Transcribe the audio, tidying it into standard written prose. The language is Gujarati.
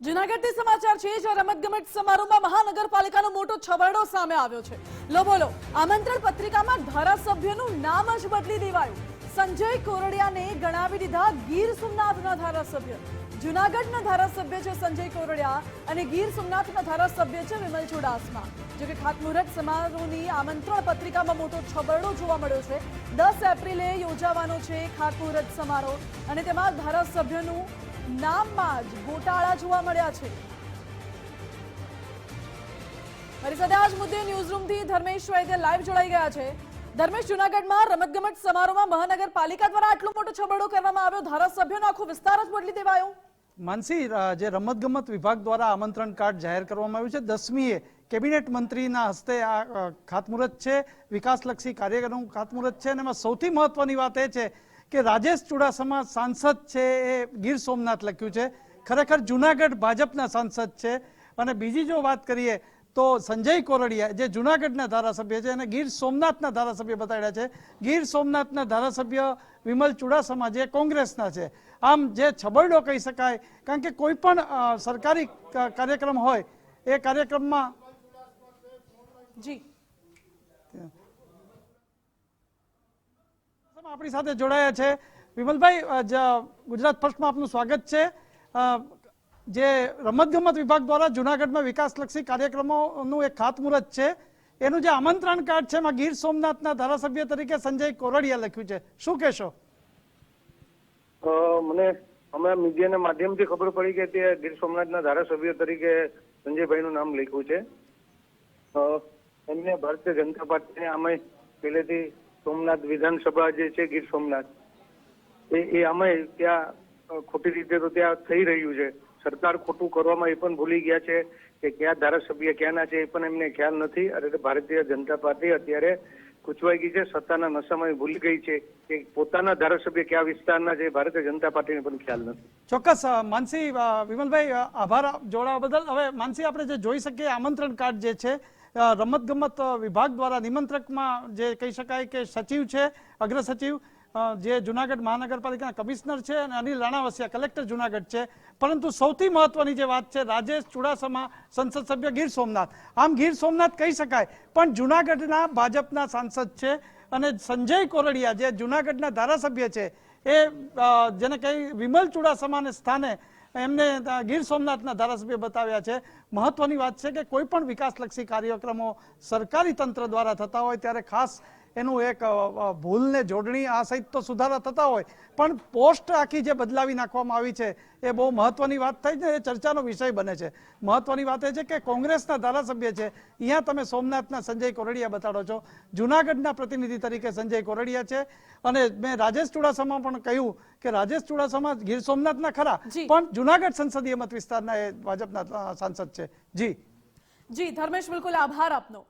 જૂનાગઢથી સમાચાર છે જ્યાં રમતગમત સમારોહમાં મહાનગરપાલિકાનો મોટો છબરડો સામે આવ્યો છે। લો બોલો, આમંત્રણ પત્રિકામાં ધારાસભ્યનું નામ જ બદલી દેવાયું। સંજય કોરડિયાને ગણાવી દીધા ગીર સોમનાથના ધારાસભ્ય। જૂનાગઢના ધારાસભ્ય છે સંજય કોરડિયા અને ગીર સોમનાથના ધારાસભ્ય છે વિમલ ચુડાસમા। જો કે ખાતમુહૂર્ત સમારોહની આમંત્રણ પત્રિકામાં મોટો છબરડો જોવા મળ્યો છે। 10 એપ્રિલે યોજાવાનો છે ખાતમુહૂર્ત સમારોહ અને તેમાં ધારાસભ્યનું નામમાં જ ગોટાળા જોવા મળ્યા છે। મારી સાથે આ જ મુદ્દે ન્યૂઝરૂમથી ધર્મેશ વૈદ્ય લાઈવ જોડાઈ ગયા છે। ધર્મેશ, જૂનાગઢમાં રમતગમત સમારોહમાં મહાનગરપાલિકા દ્વારા આટલો મોટો છબરડો કરવામાં આવ્યો, ધારાસભ્યનો આખો વિસ્તાર જ બદલી દેવાયો। માનસી, જે રમતગમત વિભાગ દ્વારા આમંત્રણ કાર્ડ જાહેર કરવામાં આવ્યું છે 10મીએ કેબિનેટ મંત્રીના હસ્તે આ ખાતમુહૂર્ત છે, વિકાસલક્ષી કાર્યક્રમનું ખાતમુહૂર્ત છે અને એમાં સૌથી મહત્વની વાત એ છે કે રાજેશ ચુડાસમા સાંસદ છે એ ગીર સોમનાથ લખ્યું છે, ખરેખર જૂનાગઢ ભાજપના સાંસદ છે। અને બીજી જો વાત કરીએ તો સંજય કોરડિયા જે જૂનાગઢના ધારાસભ્ય છે અને ગીર સોમનાથના ધારાસભ્ય બતાડ્યા છે। ગીર સોમનાથના ધારાસભ્ય વિમલ ચુડાસમા જે કોંગ્રેસના છે। આમ જે છબરડો કહી શકાય, કારણ કે કોઈ પણ સરકારી કાર્યક્રમ હોય એ કાર્યક્રમમાં જી આપણી સાથે જોડાયા છે વિમલભાઈ। ગુજરાત ફર્સ્ટમાં આપનું સ્વાગત છે। જે રમતગમત વિભાગ દ્વારા જૂનાગઢમાં વિકાસલક્ષી કાર્યક્રમોનું એક ખાતમુહૂર્ત છે, એનું જે આમંત્રણ કાર્ડ છે એમાં ગીર સોમનાથના ધારાસભ્ય તરીકે સંજય કોરડિયા લખ્યું છે, શું કહેશો? મને હમણાં મીડિયાના માધ્યમથી ખબર પડી કે તે ગીર સોમનાથના ધારાસભ્ય તરીકે સંજયભાઈનું નામ લખ્યું છે। એમને ભારતીય જનતા પાર્ટીને આમાં પહેલેથી સોમનાથ વિધાનસભા જે છે ગીર સોમનાથ એ આમાં ત્યાં ખોટી રીતે તો ત્યાં થઈ રહ્યું છે। સરકાર ખોટું કરવામાં એ પણ ભૂલી ગયા છે કે કયા ધારાસભ્ય ક્યાંના છે એ પણ એમને ખ્યાલ નથી। અને ભારતીય જનતા પાર્ટી અત્યારે ખૂંચવાઈ ગઈ છે, સત્તાના નશામાં ભૂલી ગઈ છે કે પોતાના ધારાસભ્ય કયા વિસ્તારના છે ભારતીય જનતા પાર્ટીને પણ ખ્યાલ નથી। ચોક્કસ માનસી, વિમલભાઈ આભાર જોડાવા બદલ। હવે માનસી, આપણે જે જોઈ શકીએ આમંત્રણ કાર્ડ જે છે રમતગમત વિભાગ દ્વારા નિમંત્રકમાં જે કહી શકાય કે સચિવ છે, અગ્ર સચિવ જે જૂનાગઢ મહાનગરપાલિકાના કમિશનર છે અને અનિલ રાણાવસિયા કલેક્ટર જૂનાગઢ છે, પરંતુ સૌથી મહત્વની જે વાત છે રાજેશ ચુડાસમા સંસદ સભ્ય ગીર સોમનાથ। આમ ગીર સોમનાથ કહી શકાય પણ જૂનાગઢના ભાજપના સાંસદ છે અને સંજય કોરડિયા જે જૂનાગઢના ધારાસભ્ય છે એ જેને કહી વિમલ ચુડાસમાને સ્થાને એમને ગીર સોમનાથના ધારાસભ્ય બતાવ્યા છે। મહત્વની વાત છે કે કોઈ પણ વિકાસલક્ષી કાર્યક્રમો સરકારી તંત્ર દ્વારા થતા હોય ત્યારે ખાસ એનું એક ભૂલને જોડણી આ સહિત તો સુધારા થતા હોય, પણ પોસ્ટ આખી જે બદલાવી નાખવામાં આવી છે એ બહુ મહત્વની વાત થઈ છે, એ ચર્ચાનો વિષય બને છે। મહત્વની વાત એ છે કે કોંગ્રેસના ધારાસભ્ય છે, અહીંયા તમે સોમનાથના સંજય કોરડિયા બતાડો છો, જૂનાગઢના પ્રતિનિધિ તરીકે સંજય કોરડિયા છે। અને મેં રાજેશ ચુડાસમા પણ કહ્યું કે રાજેશ ચુડાસમા ગીર સોમનાથના ખરા પણ જૂનાગઢ સંસદીય મત વિસ્તારના એ ભાજપના સાંસદ છે। જી ધર્મેશ, બિલકુલ આભાર આપનો।